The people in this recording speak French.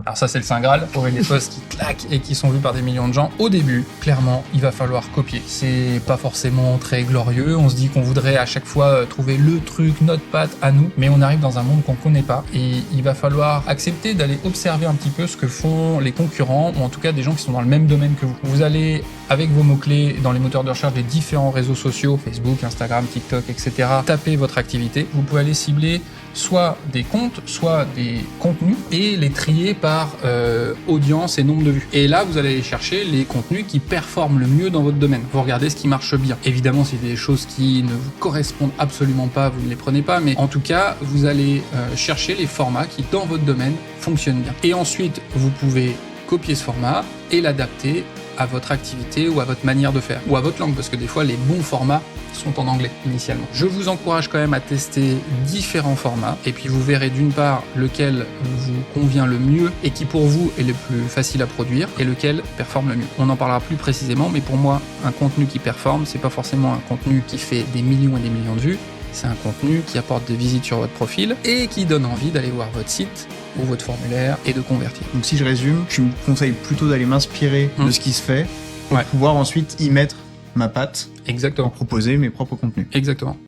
Alors ça, c'est le Saint Graal, trouver des posts qui claquent et qui sont vus par des millions de gens. Au début, clairement, il va falloir copier. C'est pas forcément très glorieux, on se dit qu'on voudrait à chaque fois trouver le truc, notre patte à nous, mais on arrive dans un monde qu'on connaît pas et il va falloir accepter d'aller observer un petit peu ce que font les concurrents ou en tout cas des gens qui sont dans le même domaine que vous. Vous allez, avec vos mots-clés dans les moteurs de recherche des différents réseaux sociaux, Facebook, Instagram, TikTok, etc., taper votre activité. Vous pouvez aller cibler soit des comptes, soit des contenus et les trier par audience et nombre de vues. Et là, vous allez aller chercher les contenus qui performent le mieux dans votre domaine. Vous regardez ce qui marche bien. Évidemment, si des choses qui ne vous correspondent absolument pas, vous ne les prenez pas, mais en tout cas, vous allez chercher les formats qui, dans votre domaine, fonctionnent bien. Et ensuite, vous pouvez copier ce format et l'adapter à votre activité ou à votre manière de faire, ou à votre langue, parce que des fois, les bons formats sont en anglais initialement. Je vous encourage quand même à tester différents formats, et puis vous verrez d'une part lequel vous convient le mieux et qui pour vous est le plus facile à produire, et lequel performe le mieux. On en parlera plus précisément, mais pour moi, un contenu qui performe, c'est pas forcément un contenu qui fait des millions et des millions de vues, c'est un contenu qui apporte des visites sur votre profil et qui donne envie d'aller voir votre site ou votre formulaire et de convertir. Donc si je résume, tu me conseilles plutôt d'aller m'inspirer de ce qui se fait pour pouvoir ensuite y mettre ma patte, Exactement. proposer mes propres contenus. Exactement.